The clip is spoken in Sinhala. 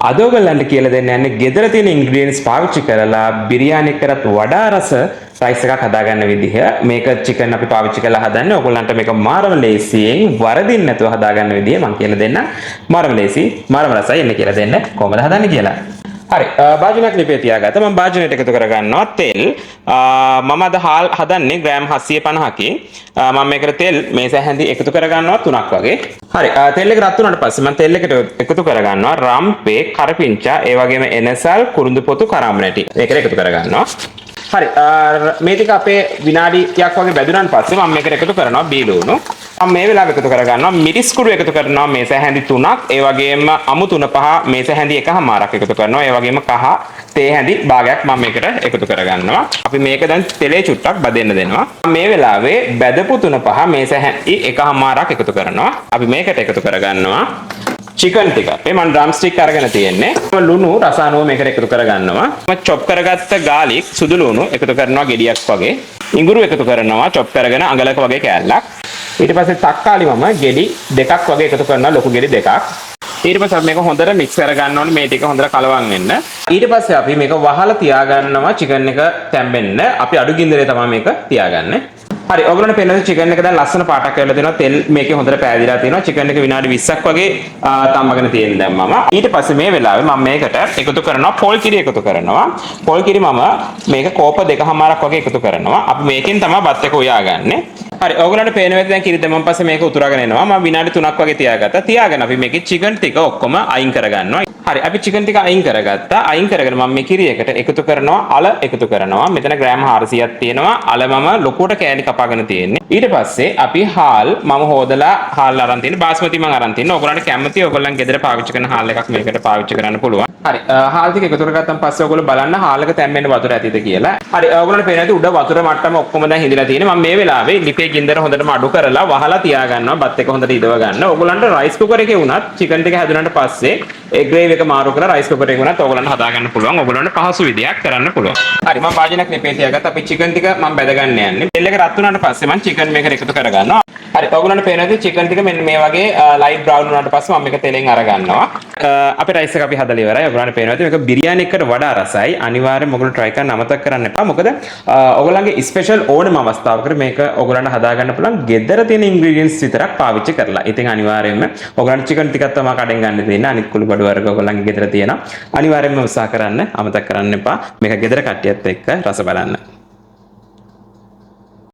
අද ඔයගලන්ට කියලා දෙන්න යන්නේ ගෙදර තියෙන ඉන්ග්‍රීඩියන්ට්ස් පාවිච්චි කරලා බිරියානි එකකට වඩා රස රයිස් එකක් හදාගන්න විදිහ. මේක චිකන් අපි පාවිච්චි කරලා හදන්නේ. ඔයගලන්ට මේක මාරම ලේසියෙන් වරදින්න නැතුව හදාගන්න විදිහ මම කියලා දෙන්න. මාරම ලේසි, මාරම රසයි එන්න කියලා දෙන්න කොහොමද හදන්නේ කියලා. හරි භාජනයක් ලිපේ තියාගත්තා. මම භාජනයට එකතු කරගන්නවා තෙල්. මම අද හාල් හදන්නේ ග්‍රෑම් 750කින්. මම මේකට තෙල් මේස හැඳි එකතු කරගන්නවා 3ක් වගේ. හරි තෙල් එක රත් වුණාට පස්සේ මම තෙල් එකට එකතු කරගන්නවා රම්පේ, කරපිංචා, ඒ වගේම එනසල්, කුරුඳු පොතු, කරාම්බනටි. මේකට එකතු කරගන්නවා. හරි මේ ටික අපේ විනාඩි 30ක් වගේ බැදුනාන් පස්සේ මම මේකට එකතු කරනවා බීලුණු. මම මේ වෙලාවට එකතු කරගන්නවා මිරිස් කුඩු එකතු කරනවා මේස හැඳි 3ක්. ඒ වගේම අමු 3-5 මේස හැඳි 1/2ක් එකතු කරනවා. ඒ වගේම කහ තේ හැඳි භාගයක් මම මේකට එකතු කරගන්නවා. අපි මේක දැන් තෙලේ චුට්ටක් බදෙන්න දෙනවා. මේ වෙලාවේ බැදපු 3-5 මේස හැඳි 1/2ක් එකතු කරනවා. අපි මේකට එකතු කරගන්නවා චිකන් ටික. මේ මම ඩ්‍රම් ස්ටික් අරගෙන තියෙන්නේ. මම ලුණු රසායනෝ මේකට එකතු කරගන්නවා. මම චොප් කරගත්ත ගාලික් සුදු ලුණු එකතු කරනවා ගෙඩියක් වගේ. ඉඟුරු එකතු කරනවා චොප් කරගෙන අඟලක වගේ කෑල්ලක්. ඊට පස්සේ තක්කාලි මම ගෙඩි දෙකක් වගේ එකතු කරනවා ලොකු ගෙඩි දෙකක්. ඊට පස්සේ අපි මේක හොඳට මික්ස් කරගන්න ඕනේ මේ ටික හොඳට කලවම් වෙන්න. ඊට පස්සේ අපි මේක වහලා තියාගන්නවා චිකන් එක තැම්බෙන්න. අපි අඩු ගින්දරේ තමයි මේක තියාගන්නේ. හරි ඔයගොල්ලන්ට පේනද චිකන් එක දැන් ලස්සන පාටක් කරලා දෙනවා. තෙල් මේකේ හොඳට පෑදිලා තියෙනවා. චිකන් එක විනාඩි 20ක් වගේ තම්බගෙන තියෙන දැන් මම. ඊට පස්සේ මේ වෙලාවේ මම මේකට එකතු කරනවා පොල් කිරි එකතු කරනවා. පොල් කිරි මම මේක කෝප 2කමාරක් වගේ එකතු කරනවා. අපි මේකෙන් තමයි බත් එක උයාගන්නේ. හරි ඔයගොල්ලන්ට පේන විදිහට දැන් කිරි දැම්මන් පස්සේ මේක උතුරාගෙන එනවා. මම විනාඩි 3ක් වගේ තියාගත්තා. තියාගෙන අපි මේකේ චිකන් ටික ඔක්කොම අයින් කරගන්නවා. හරි අපි චිකන් ටික අයින් කරගත්තා. අයින් කරගෙන මම මේ කිරි එකට එකතු කරනවා අල එකතු කරනවා. මෙතන ග්‍රෑම් 400ක් තියෙනවා. අල මම ලොකුවට කෑලි කපාගෙන තියෙන්නේ. ඊට පස්සේ අපි හාල් මම හොදලා හාල් අරන් තියෙන බාස්මති මම අරන් තියෙනවා. ඔයගොල්ලන්ට කැමති ඔයගොල්ලන් ගෙදර පාවිච්චි කරන හාල් එකක් මේකට පාවිච්චි කරන්න පුළුවන්. හරි හාල් ටික එකතු කරගත්තන් පස්සේ ඔයගොල්ලෝ බලන්න හාල් එක තැම්බෙන්න වතුර ඇතිද කියලා. හරි ඔයගොල්ලන්ට පේන ඇති උඩ වතුර මට්ටම ඔක්කොම දැන් හිඳිලා තියෙන්නේ. මම මේ වෙලාවේ ලිපේ ගින්දර හොඳටම අඩු කරලා වහලා තියා ගන්නවා. බත් එක හොඳට ඉදව ගන්න. ඔයගොල්ලන්ට රයිස් කුකර් එකේ වුණත් චිකන් ටික හැදුනට පස්සේ ඒ ග්‍රේවි එක මාරු කරලා රයිස් කුකර් එකේ වුණත් ඔයගොල්ලන්ට හදා ගන්න පුළුවන්. ඔයගොල්ලන්ට පහසු විදියක් කරන්න පුළුවන්. හරි මම භාජනයක් ලිපේ තියාගත්තා. අපි චිකන් ටික මම බැද ගන්න යන්නේ. තෙල් එක රත් වුණාට පස්සේ මම චිකන් මේකට එකතු කරගන්නවා. හරි ඔයගොල්ලන්ට පේන ඇති චිකන් ටික මෙන්න මේ වගේ ලයිට් බ්‍රවුන් වුණාට පස්සේ මම මේක තෙලෙන් අර ගන්නවා. අපේ රයිස් එක අපි හදලා ඉවරයි. ඔයගොල්ලන්ට පේනවා ඇති මේක බිරියානි එකට වඩා රසයි. අනිවාර්යෙන්ම ඔයගොල්ලෝ try කරන්න අමතක කරන්න එපා. මොකද ඔයගොල්ලන්ගේ ස්පෙෂල් ඕනම අවස්ථාවකට මේක ඔයගොල්ලන්ට හදා ගන්න පුළුවන් ගෙදර තියෙන ඉන්ග්‍රීඩියන්ට්ස් විතරක් පාවිච්චි කරලා. ඉතින් අනිවාර්යෙන්ම ඔයගොල්ලන්ට චිකන් ටිකක් තමයි කඩෙන් ගන්න තියෙන්නේ. අනිත් කුළු බඩු වර්ග ඔයගොල්ලන්ගේ ගෙදර තියෙනවා. අනිවාර්යෙන්ම උත්සාහ කරන්න අමතක කරන්න එපා. මේක ගෙදර කට්ටියත් එක්ක රස බලන්න.